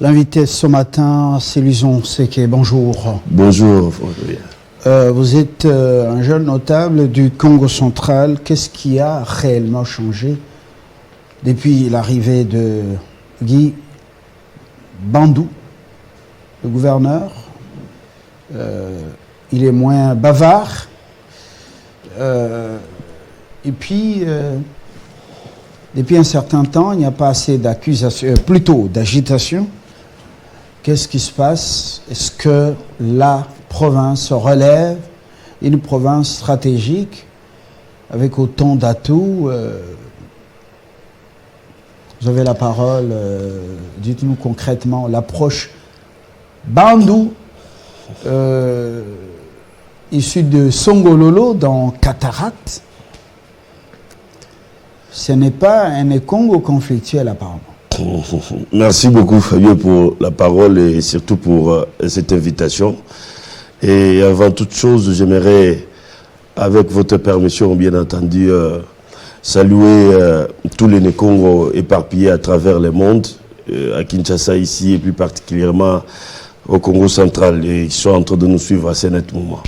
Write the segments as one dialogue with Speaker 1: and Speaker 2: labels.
Speaker 1: L'invité ce matin, c'est Luison Seke. Bonjour.
Speaker 2: Bonjour.
Speaker 1: Vous êtes un jeune notable du Congo central. Qu'est-ce qui a réellement changé depuis l'arrivée de Guy Bandou, le gouverneur? Il est moins bavard. Et puis, depuis un certain temps, il n'y a pas assez d'accusations, plutôt d'agitation. Qu'est-ce qui se passe? Est-ce que la province se relève, une province stratégique avec autant d'atouts? Vous avez la parole. Dites-nous concrètement l'approche Bandou, issu de Songololo dans Cataracte. Ce n'est pas un Congo conflictuel apparemment.
Speaker 2: Merci beaucoup Fabien pour la parole et surtout pour cette invitation. Et avant toute chose, j'aimerais, avec votre permission bien entendu, saluer tous les Congo éparpillés à travers le monde, à Kinshasa ici et plus particulièrement au Congo central, et qui sont en train de nous suivre à ce net moment.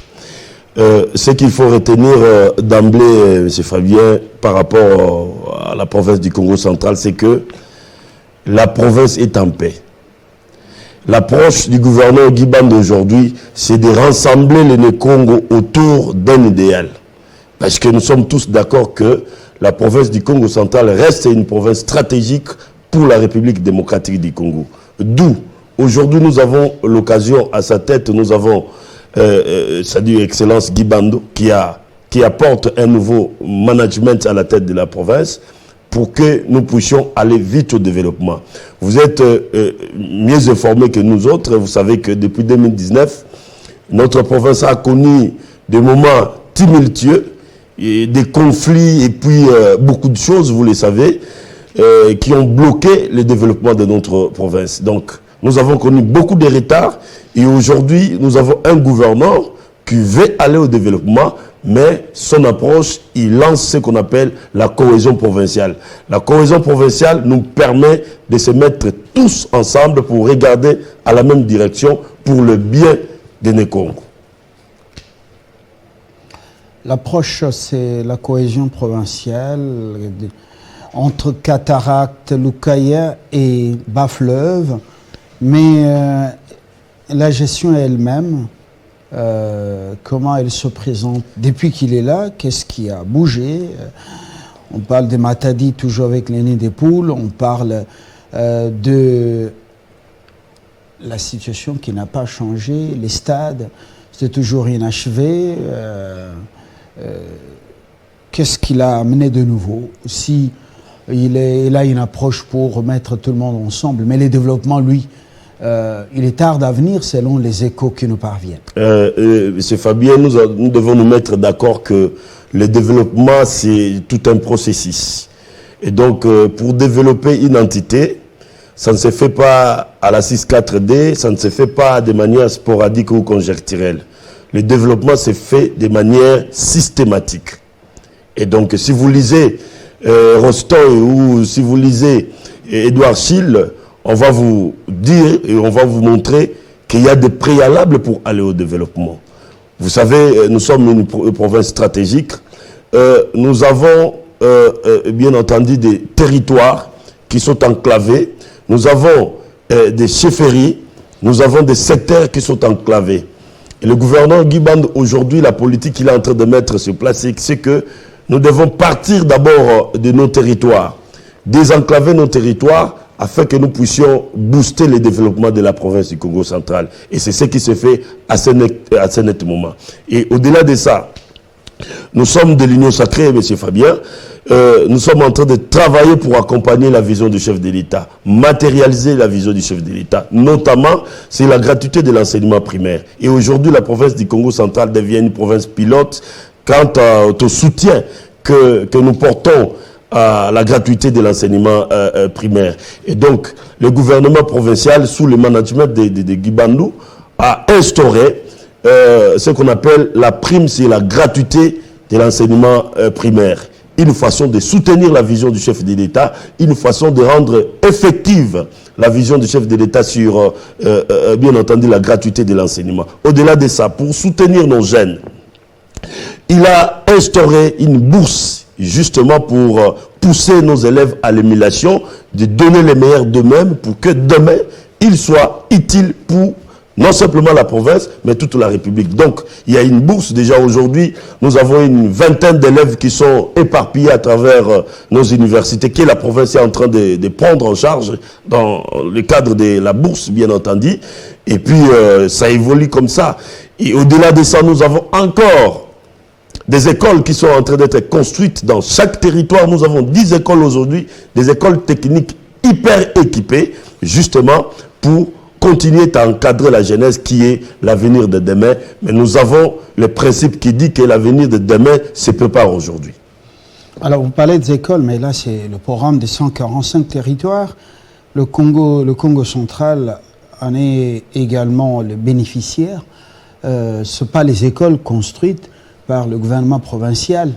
Speaker 2: Ce qu'il faut retenir d'emblée, M. Fabien, par rapport à la province du Congo central, c'est que la province est en paix. L'approche du gouverneur Guy Bandou aujourd'hui, c'est de rassembler les Congo autour d'un idéal. Parce que nous sommes tous d'accord que la province du Congo central reste une province stratégique pour la République démocratique du Congo. D'où, aujourd'hui, nous avons l'occasion, à sa tête, nous avons sa due excellence Guy Bandou, qui apporte un nouveau management à la tête de la province pour que nous puissions aller vite au développement. Vous êtes mieux informés que nous autres. Vous savez que depuis 2019, notre province a connu des moments tumultueux, et des conflits et puis beaucoup de choses, vous le savez, qui ont bloqué le développement de notre province. Donc, nous avons connu beaucoup de retards et aujourd'hui, nous avons un gouverneur qui veut aller au développement, mais son approche, il lance ce qu'on appelle la cohésion provinciale. La cohésion provinciale nous permet de se mettre tous ensemble pour regarder à la même direction pour le bien de nos Congo.
Speaker 1: L'approche, c'est la cohésion provinciale entre Cataracte, Lukaya et Bas-Fleuve, mais la gestion elle-même, comment elle se présente depuis qu'il est là, qu'est-ce qui a bougé? On parle de Matadi toujours avec les nids des poules, on parle de la situation qui n'a pas changé, les stades, c'est toujours inachevé. Qu'est-ce qu'il a amené de nouveau? Si il a une approche pour mettre tout le monde ensemble, mais les développements, lui, il est tard à venir selon les échos qui nous parviennent.
Speaker 2: Monsieur Fabien, nous devons nous mettre d'accord que le développement, c'est tout un processus. Et donc, pour développer une entité, ça ne se fait pas à la 6-4D, ça ne se fait pas de manière sporadique ou conjecturelle. Le développement se fait de manière systématique. Et donc, si vous lisez Rostoy ou si vous lisez Édouard Schill, on va vous dire et on va vous montrer qu'il y a des préalables pour aller au développement. Vous savez, nous sommes une province stratégique. Nous avons bien entendu des territoires qui sont enclavés. Nous avons des chefferies. Nous avons des secteurs qui sont enclavés. Et le gouverneur Guy Bandou, aujourd'hui, la politique qu'il est en train de mettre sur place, c'est que nous devons partir d'abord de nos territoires, désenclaver nos territoires afin que nous puissions booster le développement de la province du Congo central. Et c'est ce qui se fait à ce net moment. Et au-delà de ça, nous sommes de l'Union sacrée, M. Fabien. Nous sommes en train de travailler pour accompagner la vision du chef de l'État, matérialiser la vision du chef de l'État. Notamment, c'est la gratuité de l'enseignement primaire. Et aujourd'hui, la province du Congo central devient une province pilote quant au soutien que nous portons à la gratuité de l'enseignement primaire. Et donc, le gouvernement provincial, sous le management de Guy Bandou, a instauré ce qu'on appelle la prime sur la gratuité de l'enseignement primaire. une façon de soutenir la vision du chef de l'État, une façon de rendre effective la vision du chef de l'État sur, bien entendu, la gratuité de l'enseignement. Au-delà de ça, pour soutenir nos jeunes, il a instauré une bourse, justement pour pousser nos élèves à l'émulation, de donner les meilleurs d'eux-mêmes pour que demain, ils soient utiles pour non simplement la province, mais toute la République. Donc, il y a une bourse. Déjà aujourd'hui, nous avons une vingtaine d'élèves qui sont éparpillés à travers nos universités, que la province est en train de prendre en charge dans le cadre de la bourse, bien entendu. Et puis, ça évolue comme ça. Et au-delà de ça, nous avons encore des écoles qui sont en train d'être construites dans chaque territoire. Nous avons 10 écoles aujourd'hui, des écoles techniques hyper équipées, justement, pour continuer à encadrer la jeunesse qui est l'avenir de demain. Mais nous avons le principe qui dit que l'avenir de demain se prépare aujourd'hui.
Speaker 1: Alors, vous parlez des écoles, mais là, c'est le programme des 145 territoires. Le Congo central en est également le bénéficiaire. Ce ne sont pas les écoles construites par le gouvernement provincial.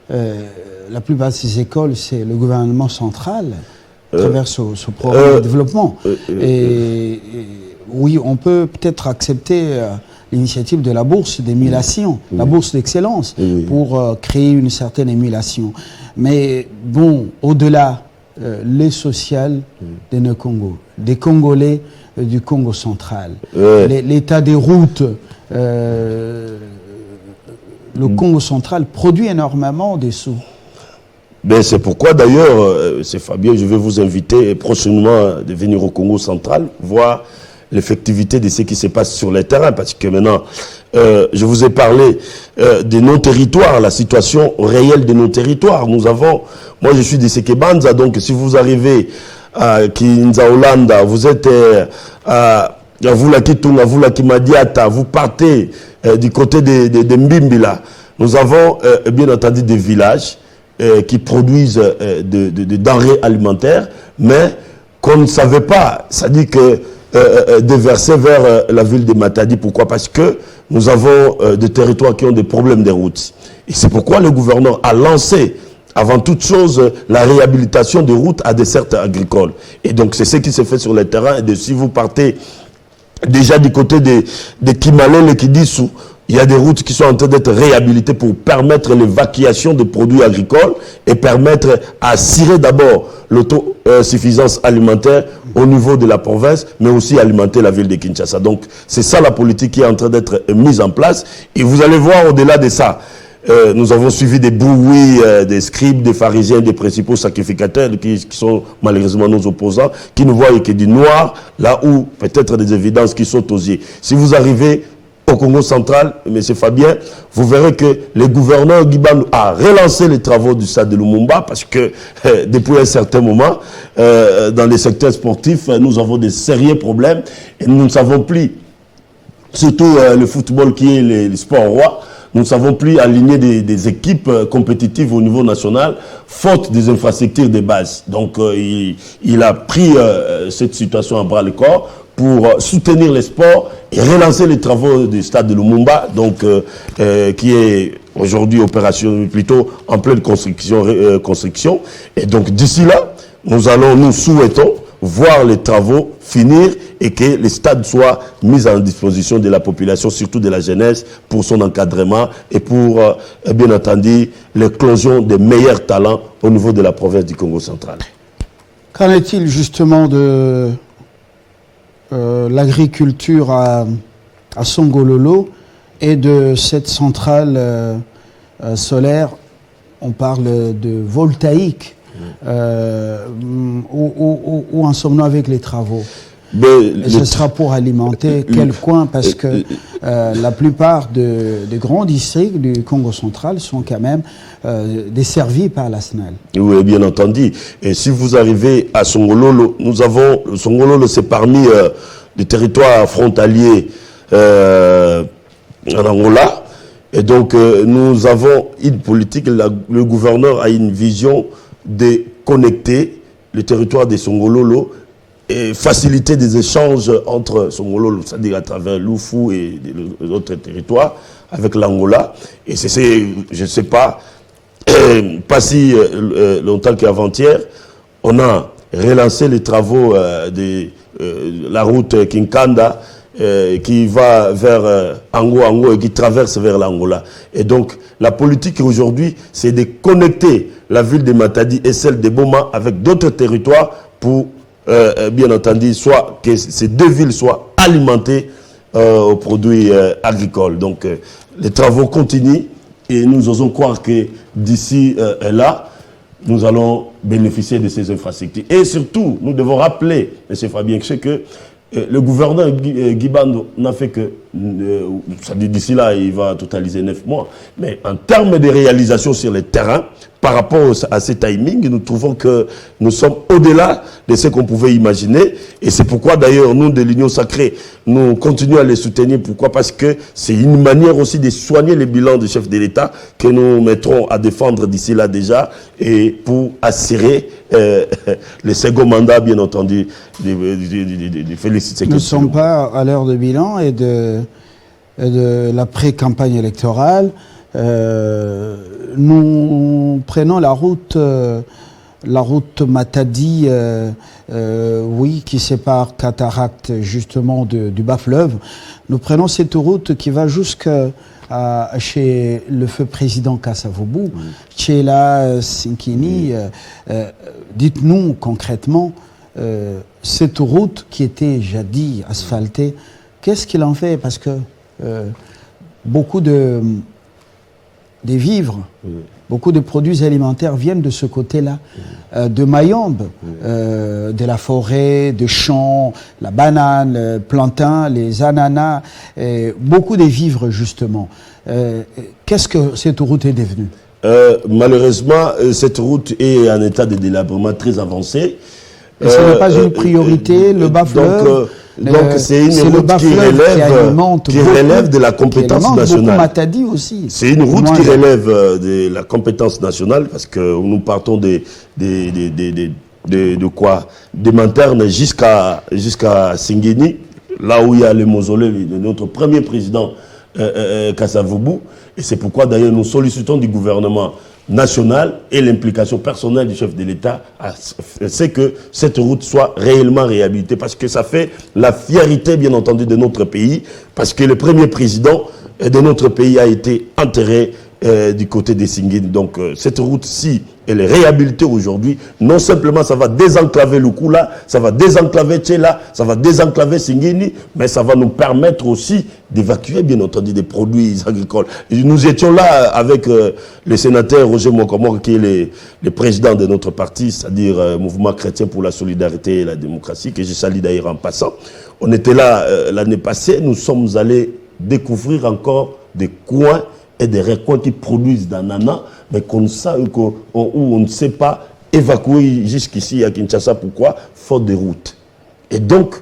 Speaker 1: La plupart de ces écoles, c'est le gouvernement central à travers ce programme de développement. Et oui, on peut peut-être accepter l'initiative de la bourse d'émulation, la bourse d'excellence, pour créer une certaine émulation. Mais bon, au-delà, les sociales de nos Congo, des Congolais du Congo central, l'état des routes, le Congo central produit énormément de sous.
Speaker 2: Ben c'est pourquoi d'ailleurs, c'est Fabien, je vais vous inviter prochainement de venir au Congo central, voir l'effectivité de ce qui se passe sur le terrain, parce que maintenant, je vous ai parlé de nos territoires, la situation réelle de nos territoires. Nous avons, moi je suis de Sekebanza, donc si vous arrivez à Kinzaolanda, vous êtes à Vulakitunga, Vulakimadiata, vous partez du côté de Mbimbila. Nous avons bien entendu des villages qui produisent de denrées alimentaires, mais qu'on ne savait pas, c'est-à-dire que déverser vers la ville de Matadi. Pourquoi? Parce que nous avons des territoires qui ont des problèmes de routes. Et c'est pourquoi le gouverneur a lancé, avant toute chose, la réhabilitation des routes à desserte agricole. Et donc c'est ce qui se fait sur le terrain. Et si vous partez déjà du côté de Kimale, le Kidissou, il y a des routes qui sont en train d'être réhabilitées pour permettre l'évacuation de produits agricoles et permettre à assurer d'abord l'autosuffisance alimentaire au niveau de la province, mais aussi alimenter la ville de Kinshasa. Donc, c'est ça la politique qui est en train d'être mise en place. Et vous allez voir au-delà de ça, nous avons suivi des brouilles, des scribes, des pharisiens, des principaux sacrificateurs qui sont malheureusement nos opposants, qui ne voient que du noir, là où peut-être des évidences qui sont aux yeux. Si vous arrivez au Congo central, M. Fabien, vous verrez que le gouverneur Guibandou a relancé les travaux du stade de Lumumba parce que depuis un certain moment, dans les secteurs sportifs, nous avons des sérieux problèmes et nous ne savons plus, surtout le football qui est le sport roi, nous ne savons plus aligner des équipes compétitives au niveau national, faute des infrastructures de base. Donc il a pris cette situation à bras le corps pour soutenir les sports et relancer les travaux du stade de Lumumba, donc qui est aujourd'hui opération plutôt en pleine construction. Et donc d'ici là, nous souhaitons voir les travaux finir et que les stades soient mis en disposition de la population, surtout de la jeunesse, pour son encadrement et pour, bien entendu, l'éclosion des meilleurs talents au niveau de la province du Congo central.
Speaker 1: Qu'en est-il justement de l'agriculture à Songololo et de cette centrale solaire? On parle de voltaïque. Où en sommes-nous avec les travaux? Et ce sera pour alimenter quel coin? Parce que la plupart des grands districts du Congo central sont quand même desservis par la SNEL.
Speaker 2: Oui, bien entendu. Et si vous arrivez à Songololo, Songololo, c'est parmi les territoires frontaliers en Angola. Et donc, nous avons une politique, le gouverneur a une vision de connecter le territoire de Songololo et faciliter des échanges entre Songololo, c'est-à-dire à travers l'Oufou et les autres territoires, avec l'Angola. Et je ne sais pas pas si longtemps qu'avant-hier, on a relancé les travaux de la route Kinkanda qui va vers Ango et qui traverse vers l'Angola. Et donc, la politique aujourd'hui, c'est de connecter la ville de Matadi et celle de Boma avec d'autres territoires pour, bien entendu, soit que ces deux villes soient alimentées aux produits agricoles. Donc, les travaux continuent et nous osons croire que d'ici là, nous allons bénéficier de ces infrastructures. Et surtout, nous devons rappeler, M. Fabien, que le gouverneur Guy Bando n'a fait que, d'ici là, il va totaliser 9 mois. Mais en termes de réalisation sur le terrain, par rapport à ces timings, nous trouvons que nous sommes au-delà de ce qu'on pouvait imaginer. Et c'est pourquoi, d'ailleurs, nous, de l'Union Sacrée, nous continuons à les soutenir. Pourquoi? Parce que c'est une manière aussi de soigner les bilans des chefs de l'État que nous mettrons à défendre d'ici là déjà, et pour assurer le second mandat, bien entendu, de Félix Tshisekedi.
Speaker 1: Nous ne sommes pas à l'heure de bilan et de la pré-campagne électorale. Nous prenons la route Matadi, oui, qui sépare Cataracte justement du bas-fleuve. Nous prenons cette route qui va jusqu'à chez le feu président Kasavubu, chez la Sinkini. Dites-nous concrètement, cette route qui était jadis asphaltée, qu'est-ce qu'il en fait? Parce que beaucoup des vivres, beaucoup de produits alimentaires viennent de ce côté-là, de Mayombe, de la forêt, de champs, la banane, le plantain, les ananas, beaucoup de vivres justement. Qu'est-ce que cette route est devenue?
Speaker 2: Malheureusement, cette route est en état de délabrement très avancé.
Speaker 1: Et ce n'est pas une priorité, le bas-fleuve.
Speaker 2: Donc c'est une route qui relève de la compétence nationale. C'est une route qui relève de la compétence nationale parce que nous partons de quoi? De Manterne jusqu'à Singeni, là où il y a le mausolée de notre premier président Kasavubu. Et c'est pourquoi d'ailleurs nous sollicitons du gouvernement national et l'implication personnelle du chef de l'État, c'est que cette route soit réellement réhabilitée, parce que ça fait la fierté, bien entendu, de notre pays, parce que le premier président de notre pays a été enterré du côté des Singini. Donc cette route-ci, elle est réhabilitée aujourd'hui. Non simplement ça va désenclaver Lukula, ça va désenclaver Tchela, ça va désenclaver Singini, mais ça va nous permettre aussi d'évacuer, bien entendu, des produits agricoles. Et nous étions là avec le sénateur Roger Mokomor, qui est le président de notre parti, c'est-à-dire Mouvement chrétien pour la solidarité et la démocratie, que je salue d'ailleurs en passant. On était là l'année passée, nous sommes allés découvrir encore des coins et des recoins qui produisent d'ananas, mais où on ne sait pas évacuer jusqu'ici à Kinshasa. Pourquoi? Faute de route. Et donc,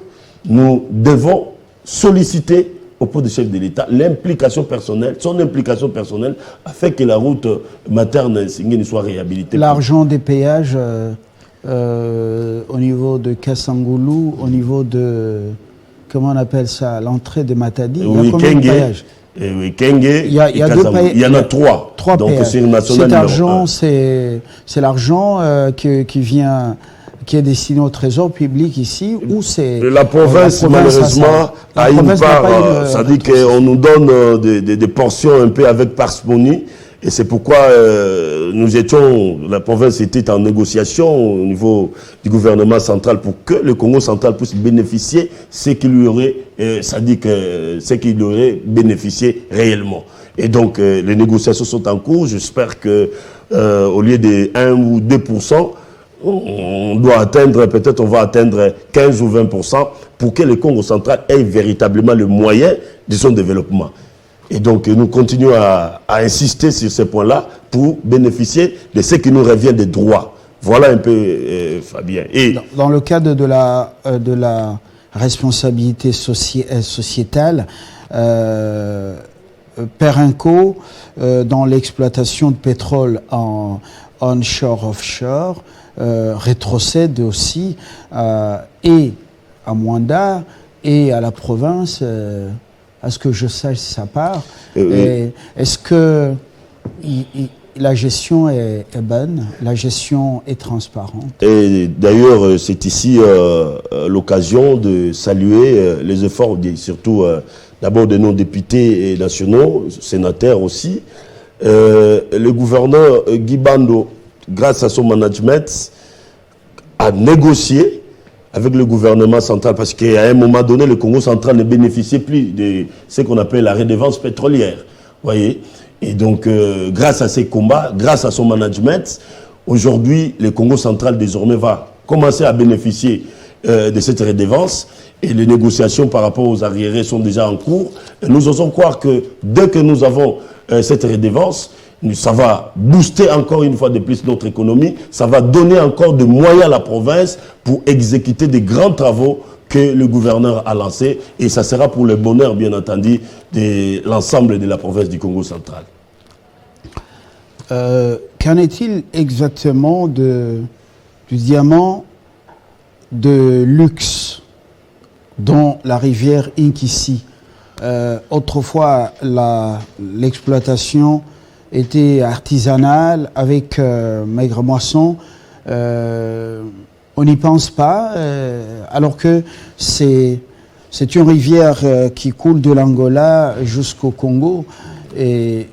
Speaker 2: nous devons solliciter auprès du chef de l'État l'implication personnelle, son implication personnelle, afin que la route materne Singini soit réhabilitée.
Speaker 1: L'argent des péages au niveau de Kassangoulou, au niveau de, comment on appelle ça, l'entrée de Matadi,
Speaker 2: oui,
Speaker 1: il y a combien de péages?
Speaker 2: Oui, Kenge,
Speaker 1: il y en
Speaker 2: a trois. Donc c'est une nationale.
Speaker 1: Cet argent, c'est l'argent qui vient, qui est destiné au trésor public ici, ou c'est...
Speaker 2: La province, malheureusement, a une part, ça dit qu'on nous donne des portions un peu avec parcimonie. Et c'est pourquoi la province était en négociation au niveau du gouvernement central pour que le Congo central puisse bénéficier ce qu'il lui aurait, ce qu'il lui aurait bénéficié réellement. Et donc, les négociations sont en cours. J'espère que au lieu de 1 ou 2%, on doit atteindre, peut-être on va atteindre 15 ou 20% pour que le Congo central ait véritablement le moyen de son développement. Et donc, nous continuons à insister sur ces points-là pour bénéficier de ce qui nous revient des droits. Voilà un peu, Fabien. Et
Speaker 1: dans le cadre de la responsabilité sociétale, Perenco, dans l'exploitation de pétrole en onshore, offshore, rétrocède aussi et à Mwanda et à la province. À ce que je sache sa part, est-ce que la gestion est bonne, la gestion est transparente.
Speaker 2: Et d'ailleurs, c'est ici l'occasion de saluer les efforts, surtout d'abord de nos députés nationaux, sénateurs aussi. Le gouverneur Guy Bando, grâce à son management, a négocié avec le gouvernement central parce qu'à un moment donné, le Congo central ne bénéficiait plus de ce qu'on appelle la redevance pétrolière. Voyez. Et donc, grâce à ces combats, grâce à son management, aujourd'hui, le Congo central désormais va commencer à bénéficier de cette redevance et les négociations par rapport aux arriérés sont déjà en cours. Et nous osons croire que dès que nous avons cette redevance, ça va booster encore une fois de plus notre économie, ça va donner encore de moyens à la province pour exécuter des grands travaux que le gouverneur a lancés et ça sera pour le bonheur, bien entendu, de l'ensemble de la province du Congo central.
Speaker 1: Qu'en est-il exactement du diamant de luxe dont la rivière Inkissi? Autrefois, l'exploitation était artisanale avec maigre moisson. On n'y pense pas, alors que c'est une rivière qui coule de l'Angola jusqu'au Congo. Et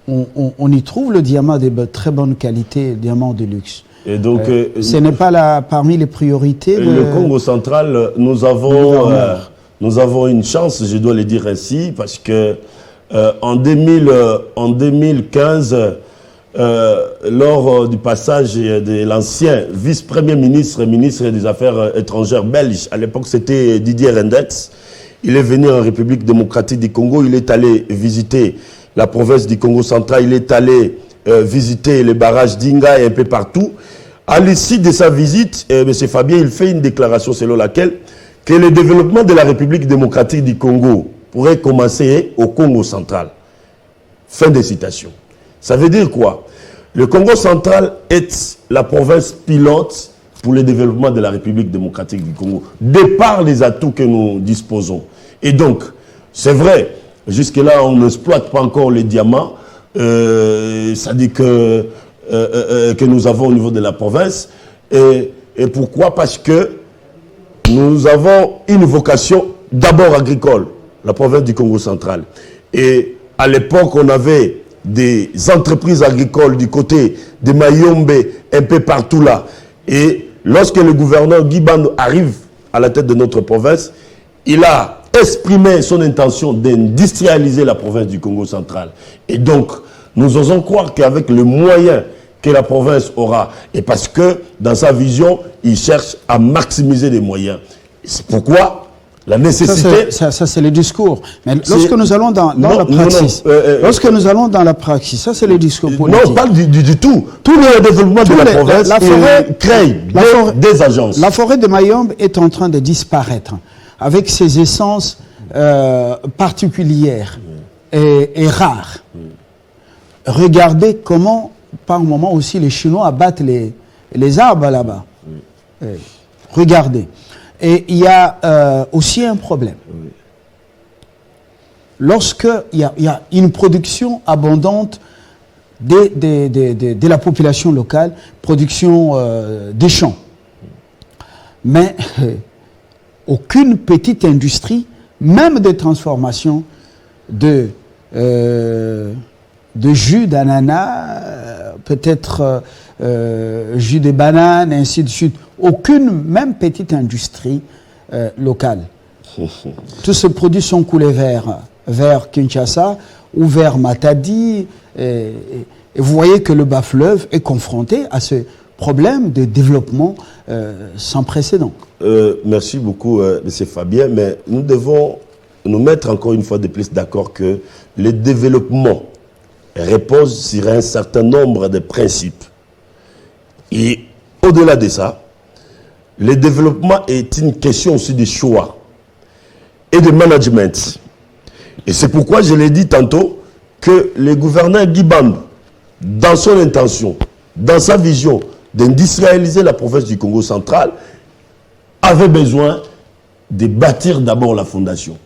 Speaker 1: on y trouve le diamant de très bonne qualité, diamant de luxe.
Speaker 2: Et donc,
Speaker 1: ce n'est pas parmi les priorités.
Speaker 2: Le Congo central, nous avons une chance, je dois le dire ainsi, parce que en 2015, lors du passage de l'ancien vice-premier ministre, ministre des Affaires étrangères belge, à l'époque c'était Didier Reynders, il est venu en République démocratique du Congo, il est allé visiter la province du Congo central, il est allé visiter les barrages d'Inga et un peu partout. À l'issue de sa visite, M. Fabien, il fait une déclaration selon laquelle que le développement de la République démocratique du Congo pourrait commencer au Congo central. Fin de citation. Ça veut dire quoi? Le Congo central est la province pilote pour le développement de la République démocratique du Congo, de par les atouts que nous disposons. Et donc, c'est vrai, jusque-là, on n'exploite pas encore les diamants, ça dit que nous avons au niveau de la province. Et pourquoi? Parce que nous avons une vocation d'abord agricole, la province du Congo central. Et à l'époque, on avait des entreprises agricoles du côté de Mayombe, un peu partout là. Et lorsque le gouverneur Guy Bando arrive à la tête de notre province, il a exprimé son intention d'industrialiser la province du Congo central. Et donc, nous osons croire qu'avec le moyen que la province aura, et parce que dans sa vision, il cherche à maximiser les moyens. C'est pourquoi la nécessité...
Speaker 1: Ça c'est le discours. Mais lorsque nous allons dans la praxis, lorsque nous allons dans la praxis, ça c'est le discours politique.
Speaker 2: Non, pas du tout. Tout le développement de la province crée des agences.
Speaker 1: La forêt de Mayombe est en train de disparaître avec ses essences particulières et rares. Regardez comment, par moment aussi, les Chinois abattent les arbres là-bas. Regardez. Et il y a aussi un problème. Lorsqu'il y a une production abondante de la population locale, production des champs, mais aucune petite industrie, même de transformation de jus d'ananas, peut-être jus de banane, ainsi de suite. Aucune, même petite industrie locale. Tous ces produits sont coulés vers Kinshasa ou vers Matadi. Et vous voyez que le bas-fleuve est confronté à ce problème de développement sans précédent.
Speaker 2: Merci beaucoup, M. Fabien, mais nous devons nous mettre encore une fois de plus d'accord que le développement repose sur un certain nombre de principes. Et au-delà de ça, le développement est une question aussi de choix et de management. Et c'est pourquoi je l'ai dit tantôt que le gouverneur Guy Bando, dans son intention, dans sa vision d'industrialiser la province du Congo central, avait besoin de bâtir d'abord la fondation.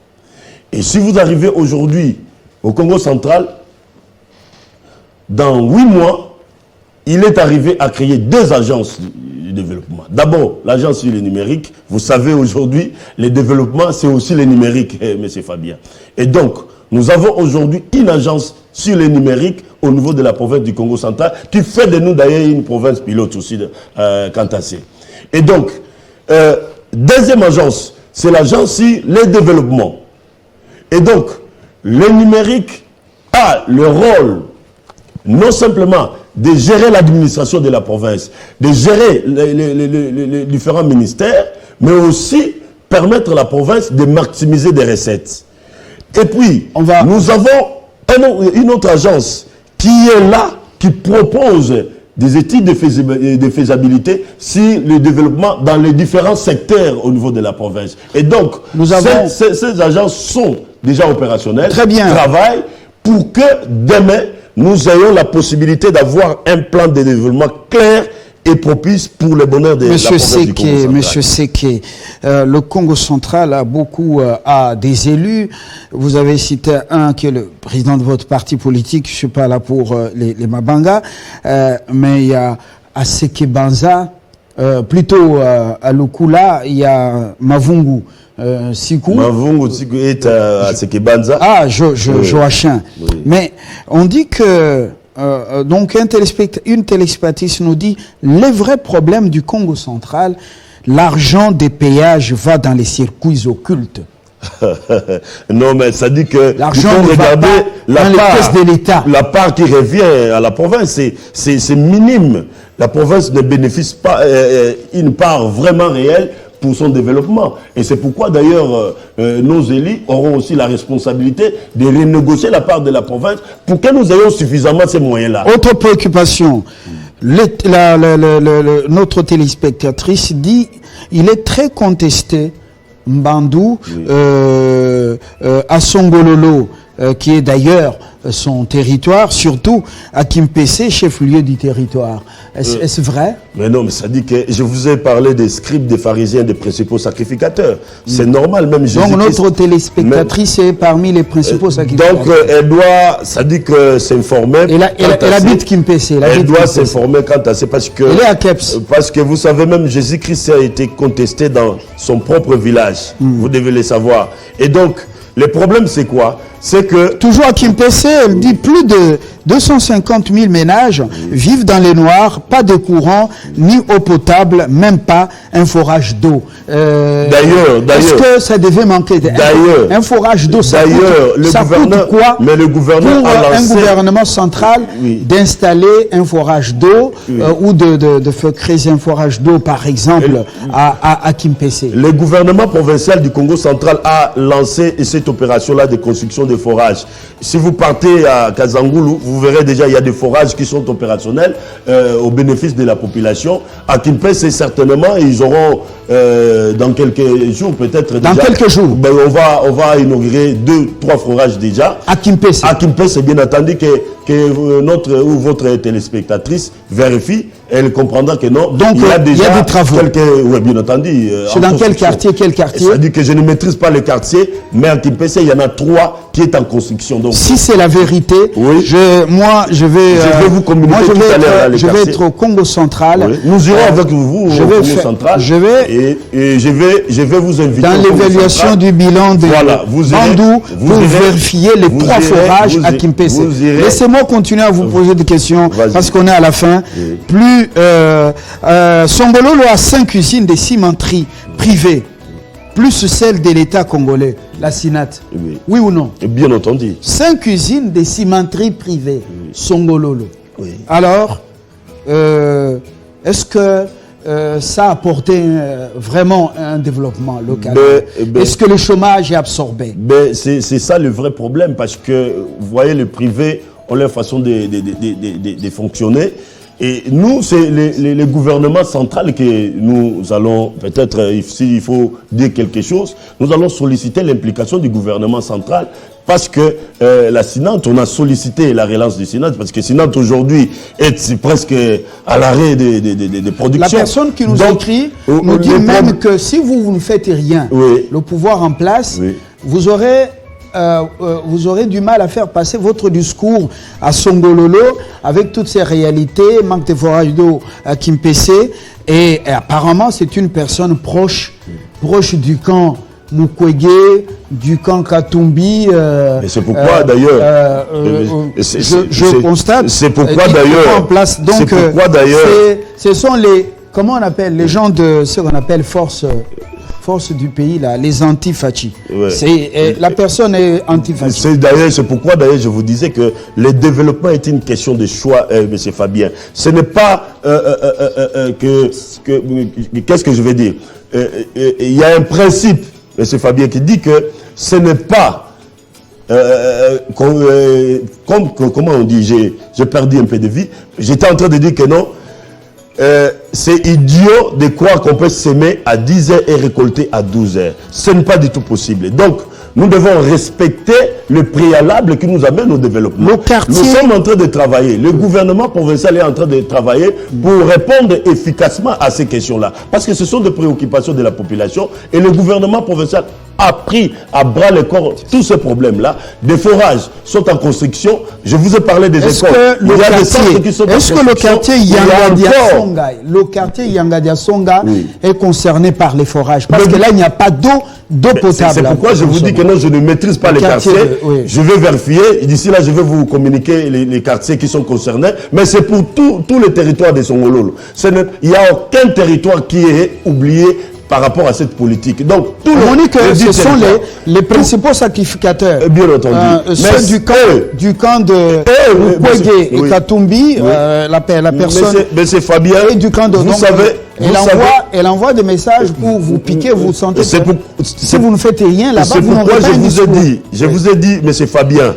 Speaker 2: Et si vous arrivez aujourd'hui au Congo central, dans 8 mois, il est arrivé à créer 2 agences du développement. D'abord, l'agence sur le numérique. Vous savez, aujourd'hui, le développement, c'est aussi le numérique, M. Fabien. Et donc, nous avons aujourd'hui une agence sur le numérique au niveau de la province du Congo central, qui fait de nous d'ailleurs une province pilote aussi, Kantassé. Et donc, deuxième agence, c'est l'agence sur le développement. Et donc, le numérique a le rôle, non simplement de gérer l'administration de la province, de gérer les différents ministères, mais aussi permettre à la province de maximiser des recettes. Et puis, nous avons une autre agence qui est là, qui propose des études de faisabilité sur le développement dans les différents secteurs au niveau de la province. Et donc, ces agences sont déjà opérationnelles, travaillent pour que demain, nous ayons la possibilité d'avoir un plan de développement clair et propice pour le bonheur de la province du Congo central.
Speaker 1: Monsieur Seke, le Congo central a beaucoup des élus. Vous avez cité un qui est le président de votre parti politique. Je ne suis pas là pour les Mabanga, mais il y a Aseke Banza, plutôt à Lukula, il y a Mavungu. Sikou.
Speaker 2: Mavungu Sikou est à Aseke Banza.
Speaker 1: Ah, Joachim. Oui. Mais on dit que donc une téléspectatrice nous dit les vrais problèmes du Congo central, l'argent des péages va dans les circuits occultes.
Speaker 2: Non, mais ça dit que
Speaker 1: l'argent ne va pas dans les caisses de l'État.
Speaker 2: La part qui revient à la province, c'est minime. La province ne bénéficie pas une part vraiment réelle pour son développement. Et c'est pourquoi d'ailleurs nos élus auront aussi la responsabilité de renégocier la part de la province pour que nous ayons suffisamment ces moyens-là.
Speaker 1: Autre préoccupation, notre téléspectatrice dit il est très contesté Mbandou à Songololo, qui est d'ailleurs son territoire, surtout à Kimpese, chef-lieu du territoire. Est-ce vrai?
Speaker 2: Mais non, mais ça dit que je vous ai parlé des scribes, des pharisiens, des principaux sacrificateurs. C'est normal, même Jésus.
Speaker 1: Donc notre téléspectatrice est parmi les principaux sacrificateurs.
Speaker 2: Donc elle doit, ça dit que s'informer.
Speaker 1: Elle habite Kimpese.
Speaker 2: Elle doit s'informer quant à ça parce que.
Speaker 1: Elle est à Keps.
Speaker 2: Parce que vous savez, même Jésus-Christ a été contesté dans son propre village. Vous devez le savoir. Et donc, le problème, c'est quoi? C'est que...
Speaker 1: Toujours à Kimpese, elle dit plus de 250 000 ménages vivent dans les noirs, pas de courant, ni eau potable, même pas un forage d'eau.
Speaker 2: D'ailleurs...
Speaker 1: Est-ce que ça devait manquer?
Speaker 2: D'ailleurs...
Speaker 1: Un forage d'eau, ça coûte quoi?
Speaker 2: Mais le gouvernement
Speaker 1: pour un gouvernement central d'installer un forage d'eau ou de faire créer un forage d'eau, par exemple, à Kimpese.
Speaker 2: Le gouvernement provincial du Congo central a lancé cette opération-là de construction de forages. Si vous partez à Kazangoulou, vous verrez déjà il y a des forages qui sont opérationnels au bénéfice de la population. À Kimpese, certainement, ils auront dans quelques jours, peut-être déjà.
Speaker 1: Dans quelques jours.
Speaker 2: Ben, on va inaugurer 2-3 forages déjà.
Speaker 1: À Kimpese.
Speaker 2: À Kimpese, bien entendu que notre ou votre téléspectatrice vérifie, elle comprendra que non.
Speaker 1: Donc il y a des travaux.
Speaker 2: Oui, bien entendu.
Speaker 1: C'est dans quel quartier?
Speaker 2: C'est-à-dire que je ne maîtrise pas les quartiers, mais à Kimpese, il y en a 3 qui est en construction. Donc,
Speaker 1: si c'est la vérité,
Speaker 2: oui.
Speaker 1: je vais
Speaker 2: vous communiquer tout à l'heure.
Speaker 1: Je vais être au Congo central.
Speaker 2: Oui. Nous irons avec vous au Congo central. Et je vais vous inviter.
Speaker 1: Dans l'évaluation du bilan de Bandou, pour vérifier les 3 forages à Kimpese. Laissez-moi continuer à vous poser des questions parce qu'on est à la fin. Oui. Songololo a 5 usines de cimenterie privées, plus celle de l'État congolais, la SINAT. Oui ou non?
Speaker 2: Bien entendu.
Speaker 1: 5 usines de cimenterie privées, Songololo.
Speaker 2: Oui.
Speaker 1: Alors, est-ce que ça a apporté vraiment un développement local? Est-ce que le chômage est absorbé?
Speaker 2: C'est ça le vrai problème, parce que vous voyez, le privé ont leur façon de fonctionner. Et nous, c'est le gouvernement central que nous allons, peut-être, s'il faut dire quelque chose, nous allons solliciter l'implication du gouvernement central, parce que la SINAT, on a sollicité la relance du SINAT, parce que SINAT aujourd'hui est presque à l'arrêt de production.
Speaker 1: La personne qui nous écrit nous dit même que si vous ne faites rien, le pouvoir en place, vous aurez vous aurez du mal à faire passer votre discours à Songololo avec toutes ces réalités, manque de forage d'eau à Kimpese. Et apparemment, c'est une personne proche du camp Mukwege, du camp Katumbi.
Speaker 2: Mais c'est pourquoi d'ailleurs.
Speaker 1: Je constate.
Speaker 2: C'est pourquoi d'ailleurs.
Speaker 1: C'est pourquoi d'ailleurs. Ce sont les, comment on appelle, les gens de ce qu'on appelle force du pays, là, les antifachi. Ouais. La personne est antifachi.
Speaker 2: C'est pourquoi d'ailleurs je vous disais que le développement est une question de choix, M. Fabien. Ce n'est pas qu'est-ce que je vais dire? Il y a un principe, M. Fabien, qui dit que ce n'est pas comment on dit, j'ai perdu un peu de vie. J'étais en train de dire que non. C'est idiot de croire qu'on peut s'aimer à 10 heures et récolter à 12 heures. Ce n'est pas du tout possible. Donc, nous devons respecter le préalable qui nous amène au développement. Nous sommes en train de travailler. Le gouvernement provincial est en train de travailler pour répondre efficacement à ces questions-là. Parce que ce sont des préoccupations de la population et le gouvernement provincial a pris à bras le corps tous ces problèmes-là. Des forages sont en construction. Je vous ai parlé des écoles.
Speaker 1: Est-ce que le quartier Yangadia Songa est concerné par les forages? Parce que là, il n'y a pas d'eau potable.
Speaker 2: C'est pourquoi je vous dis que non, je ne maîtrise pas les quartiers. Je vais vérifier. D'ici là, je vais vous communiquer les quartiers qui sont concernés. Mais c'est pour tous les territoires de Songololo. Il n'y a aucun territoire qui est oublié par rapport à cette politique. Donc, tout
Speaker 1: on dit que ce sont les principaux sacrificateurs.
Speaker 2: Bien entendu.
Speaker 1: Ceux du camp de Mukwege et Katumbi, la personne.
Speaker 2: Mais c'est Fabien.
Speaker 1: Et du camp de
Speaker 2: vous savez.
Speaker 1: Elle envoie des messages pour vous piquer, vous sentez. Si vous ne faites rien là-bas, vous n'aurez pas
Speaker 2: je vous ai dit, mais c'est Fabien,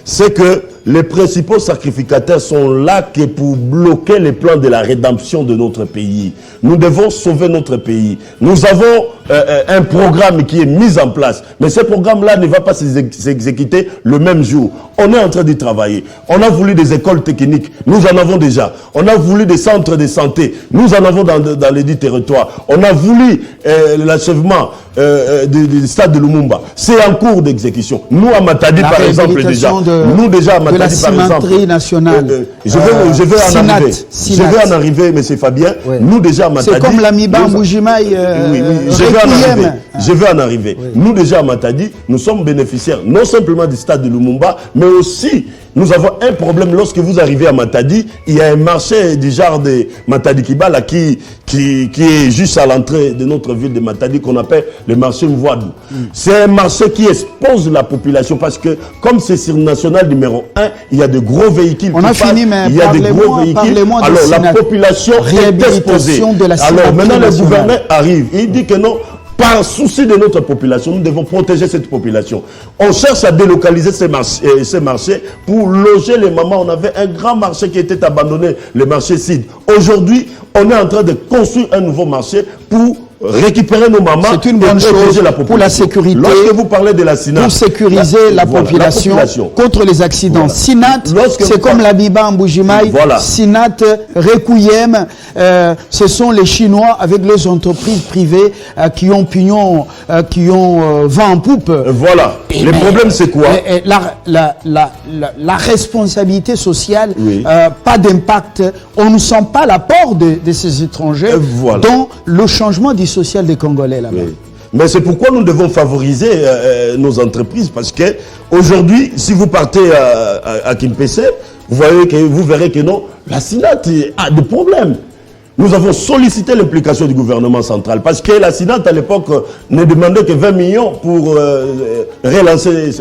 Speaker 2: c'est que les principaux sacrificateurs sont là que pour bloquer les plans de la rédemption de notre pays. Nous devons sauver notre pays. Nous avons un programme qui est mis en place. Mais ce programme-là ne va pas s'exécuter le même jour. On est en train d'y travailler. On a voulu des écoles techniques. Nous en avons déjà. On a voulu des centres de santé. Nous en avons dans les 10 territoires. On a voulu l'achèvement du stade de Lumumba. C'est en cours d'exécution. Nous, à Matadi, par exemple, déjà. Nous, déjà, à Matadi, par exemple.
Speaker 1: Nationale.
Speaker 2: Je vais en arriver, M. Fabien. Oui. Nous, déjà, à Matadi.
Speaker 1: C'est comme l'Amiba Mbujimaï.
Speaker 2: Oui, je vais en arriver. Oui. Nous, déjà, à Matadi, nous sommes bénéficiaires non simplement du stade de Lumumba, mais aussi, nous avons un problème lorsque vous arrivez à Matadi. Il y a un marché du genre de Matadi Kibala qui est juste à l'entrée de notre ville de Matadi qu'on appelle le marché Mvoadou. C'est un marché qui expose la population parce que comme c'est sur national numéro 1, il y a de gros véhicules.
Speaker 1: On a fini, mais
Speaker 2: il y a de gros véhicules.
Speaker 1: Alors
Speaker 2: la population est exposée. Alors maintenant le gouverneur arrive. Il dit que non. Par souci de notre population, nous devons protéger cette population. On cherche à délocaliser ces marchés pour loger les mamans. On avait un grand marché qui était abandonné, le marché CID. Aujourd'hui, on est en train de construire un nouveau marché pour récupérer nos mamans.
Speaker 1: C'est une bonne chose pour la sécurité.
Speaker 2: Lorsque vous parlez de la SINAT,
Speaker 1: pour sécuriser la population contre les accidents. Voilà. SINAT, c'est comme la Biba Mbujimaï. Voilà. SINAT, Requiem, ce sont les Chinois avec les entreprises privées qui ont pignon, qui ont vent en poupe.
Speaker 2: Voilà. Le problème, c'est quoi?
Speaker 1: La responsabilité sociale, pas d'impact. On ne sent pas l'apport de ces étrangers dans le changement du social des Congolais là-bas. Oui.
Speaker 2: Mais c'est pourquoi nous devons favoriser nos entreprises, parce que aujourd'hui, si vous partez à Kimpese, vous verrez que non, la SINAT a des problèmes. Nous avons sollicité l'implication du gouvernement central parce que la SINAT à l'époque ne demandait que 20 millions pour relancer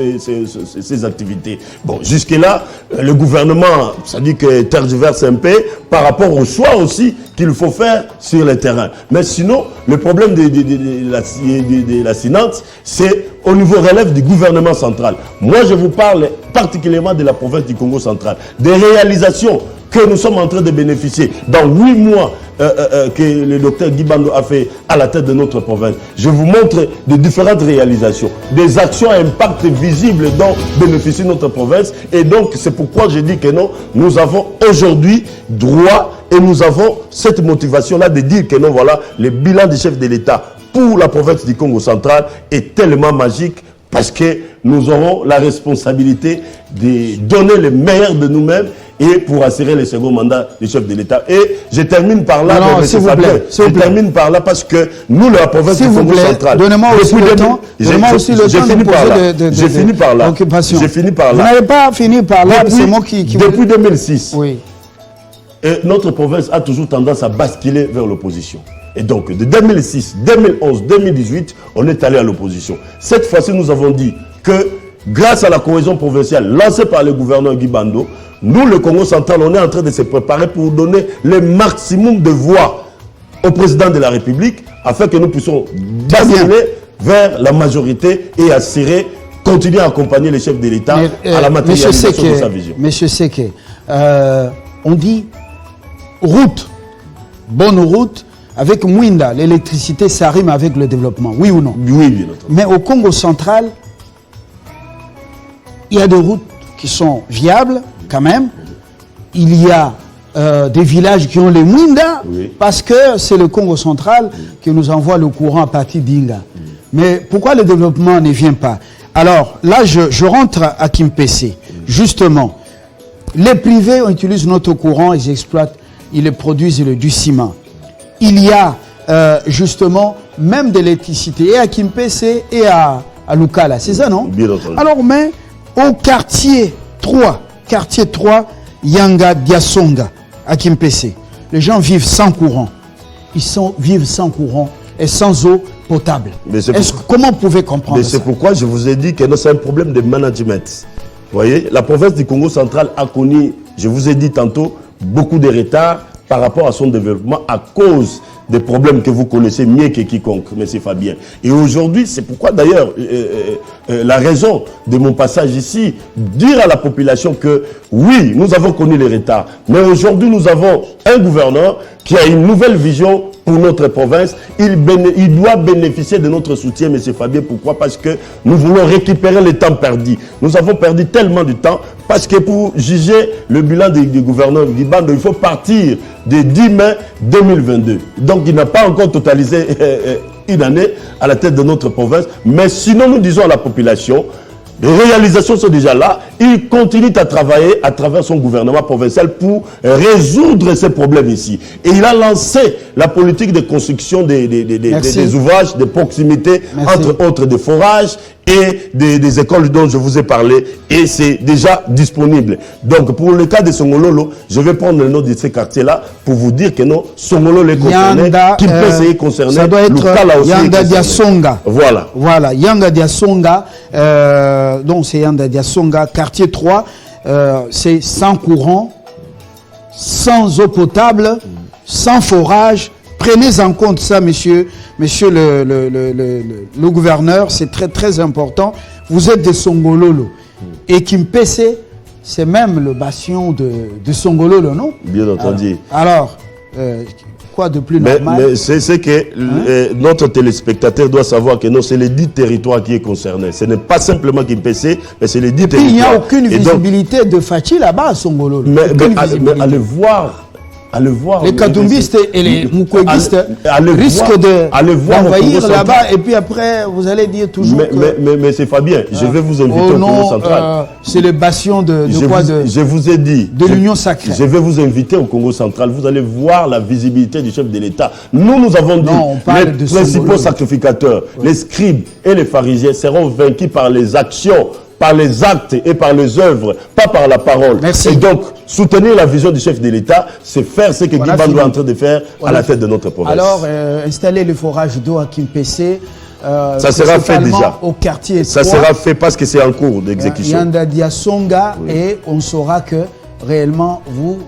Speaker 2: ces activités. Bon, jusque-là, le gouvernement, ça dit que tergiverse un peu par rapport au choix aussi qu'il faut faire sur le terrain. Mais sinon, le problème de la SINAT, c'est au niveau relève du gouvernement central. Moi, je vous parle particulièrement de la province du Congo central, des réalisations que nous sommes en train de bénéficier dans 8 mois que le docteur Guy Bando a fait à la tête de notre province. Je vous montre de différentes réalisations, des actions à impact visible dont bénéficie notre province. Et donc, c'est pourquoi je dis que non, nous avons aujourd'hui droit et nous avons cette motivation-là de dire que non, voilà, le bilan du chef de l'État pour la province du Congo central est tellement magique Parce que nous aurons la responsabilité de donner le meilleur de nous-mêmes et pour assurer le second mandat du chef de l'État. Et je termine par là.
Speaker 1: Non, s'il vous plaît.
Speaker 2: Je termine par là parce que nous, la province du Congo central...
Speaker 1: Donnez-moi aussi le temps. Donnez-moi aussi le temps de poser
Speaker 2: J'ai fini par là. J'ai fini par là.
Speaker 1: Vous n'avez pas fini par là, c'est moi qui...
Speaker 2: Depuis 2006,
Speaker 1: oui.
Speaker 2: Notre province a toujours tendance à basculer vers l'opposition. Et donc, de 2006, 2011, 2018, on est allé à l'opposition. Cette fois-ci, nous avons dit que grâce à la cohésion provinciale lancée par le gouverneur Guy Bando, nous, le Congo central, on est en train de se préparer pour donner le maximum de voix au président de la République afin que nous puissions basculer vers la majorité et assurer, continuer à accompagner les chefs de l'État à la matérialisation de sa vision.
Speaker 1: Monsieur Seke, on dit route, bonne route, avec Mwinda, l'électricité, ça rime avec le développement, oui ou non?
Speaker 2: Oui, bien entendu.
Speaker 1: Mais au Congo central, il y a des routes qui sont viables, quand même. Il y a des villages qui ont les Mwinda, parce que c'est le Congo central qui nous envoie le courant à partir d'Inga. Mais pourquoi le développement ne vient pas? Alors, là, je rentre à Kimpese. Justement, les privés utilisent notre courant, ils exploitent, ils le produisent du ciment. Il y a justement même de l'électricité et à Kimpese et à Lukala, c'est ça, non?
Speaker 2: Bien entendu.
Speaker 1: Alors, mais au quartier 3, Yanga Diasonga, à Kimpese, les gens vivent sans courant. Vivent sans courant et sans eau potable. Comment vous pouvez comprendre ça?
Speaker 2: C'est pourquoi je vous ai dit que c'est un problème de management. Vous voyez, la province du Congo central a connu, je vous ai dit tantôt, beaucoup de retards par rapport à son développement à cause des problèmes que vous connaissez mieux que quiconque, M. Fabien. Et aujourd'hui, c'est pourquoi d'ailleurs, la raison de mon passage ici, dire à la population que oui, nous avons connu les retards, mais aujourd'hui nous avons un gouverneur qui a une nouvelle vision pour notre province. Il doit bénéficier de notre soutien, M. Fabien. Pourquoi? Parce que nous voulons récupérer le temps perdu. Nous avons perdu tellement de temps parce que pour juger le bilan du gouverneur Guy Bando, il faut partir de 10 mai 2022. Donc il n'a pas encore totalisé une année à la tête de notre province. Mais sinon, nous disons à la population, les réalisations sont déjà là. Il continue à travailler à travers son gouvernement provincial pour résoudre ces problèmes ici. Et il a lancé la politique de construction des ouvrages de proximité, entre autres des forages et des écoles dont je vous ai parlé. Et c'est déjà disponible. Donc pour le cas de Songololo, je vais prendre le nom de ces quartiers-là pour vous dire que non, Songololo est concerné, qui peut essayer concerner.
Speaker 1: Ça doit être Yanga Diasonga.
Speaker 2: Voilà.
Speaker 1: Voilà, Yanga Diasonga. Donc c'est Yanga Diasonga, quartier 3. C'est sans courant, sans eau potable, sans forage. Prenez en compte ça, monsieur le gouverneur, c'est très très important. Vous êtes de Songololo. Et Kimpese, c'est même le bastion de Songololo, non?
Speaker 2: Bien entendu.
Speaker 1: Alors quoi de plus normal?
Speaker 2: Mais c'est que notre téléspectateur doit savoir que non, c'est les 10 territoires qui est concerné. Ce n'est pas simplement Kimpese, mais c'est les 10 territoires.
Speaker 1: Il n'y a aucune visibilité de Fachi là-bas à Songololo.
Speaker 2: Mais allez voir. Les Katumbistes et les Mukwegistes risquent d'envahir là-bas et puis après vous allez dire toujours mais c'est Fabien, je vais vous inviter au Congo central.
Speaker 1: C'est le bastion
Speaker 2: je vous ai dit
Speaker 1: de l'Union sacrée.
Speaker 2: Je vais vous inviter au Congo central, vous allez voir la visibilité du chef de l'État. Nous avons dit les principaux sacrificateurs, les scribes et les pharisiens seront vaincus par les actions, par les actes et par les œuvres, pas par la parole.
Speaker 1: Merci.
Speaker 2: Et donc, soutenir la vision du chef de l'État, c'est faire ce que Guy Bando est en train de faire à la tête de notre province.
Speaker 1: Alors, installer le forage d'eau à Kimpese,
Speaker 2: ça sera fait déjà.
Speaker 1: Au quartier 3,
Speaker 2: ça sera fait parce que c'est en cours d'exécution.
Speaker 1: Yanga Diasonga, et on saura que réellement vous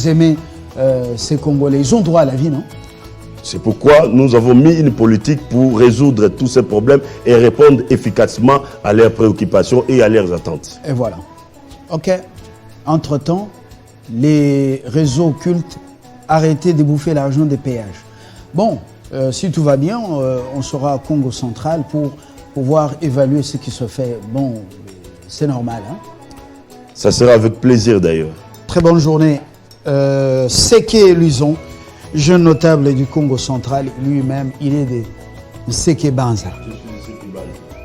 Speaker 1: aimez ces Congolais. Ils ont droit à la vie, non?
Speaker 2: C'est pourquoi nous avons mis une politique pour résoudre tous ces problèmes et répondre efficacement à leurs préoccupations et à leurs attentes.
Speaker 1: Et voilà. OK. Entre-temps, les réseaux occultes, arrêtez de bouffer l'argent des péages. Bon, si tout va bien, on sera au Congo central pour pouvoir évaluer ce qui se fait. Bon, c'est normal. Hein?
Speaker 2: Ça sera avec plaisir d'ailleurs.
Speaker 1: Très bonne journée. Seke Luison, jeune notable du Congo central, lui-même, il est Seke Banza.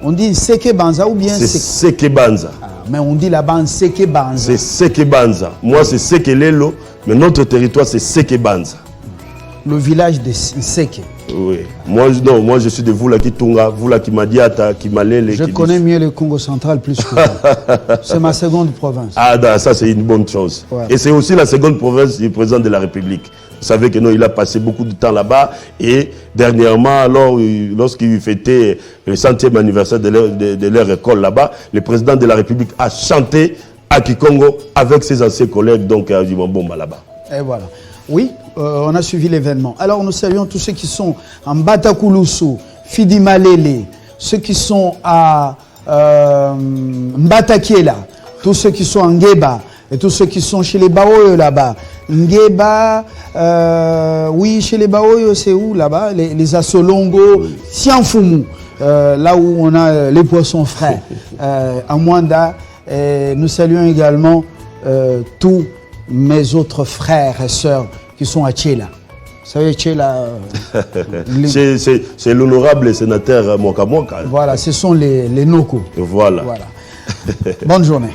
Speaker 1: On dit Seke Banza ou bien
Speaker 2: c'est Seke Banza.
Speaker 1: Mais on dit là-bas Seke Banza.
Speaker 2: C'est Seke Banza. Moi, c'est Seke Lelo, mais notre territoire, c'est Seke Banza.
Speaker 1: Le village de Seke.
Speaker 2: Oui. Moi, je suis de Vula-Kitunga, Vula-Kimadiata, Kimalele.
Speaker 1: Je connais mieux le Congo central plus que toi. C'est ma seconde province.
Speaker 2: Ah, ça, c'est une bonne chose. Ouais. Et c'est aussi la seconde province du président de la République. Vous savez que non, il a passé beaucoup de temps là-bas. Et dernièrement, alors, lorsqu'il fêtait le 100e anniversaire de leur école là-bas, le président de la République a chanté à Kikongo avec ses anciens collègues, donc à Jimambomba là-bas.
Speaker 1: Et voilà. Oui, on a suivi l'événement. Alors nous saluons tous ceux qui sont en Batakouloussou, Fidi Malele, ceux qui sont à Mbatakiela, tous ceux qui sont en Ngeba et tous ceux qui sont chez les Baoyo là-bas. Ngeba, oui, chez les Baoyo, c'est où là-bas? Les Assolongo, Sianfumu, là où on a les poissons frais, à Mwanda. Nous saluons également tous mes autres frères et sœurs qui sont à Tchéla. Vous savez, Tchéla...
Speaker 2: c'est l'honorable sénateur Moka Moka.
Speaker 1: Voilà, ce sont les Noko.
Speaker 2: Voilà.
Speaker 1: Bonne journée.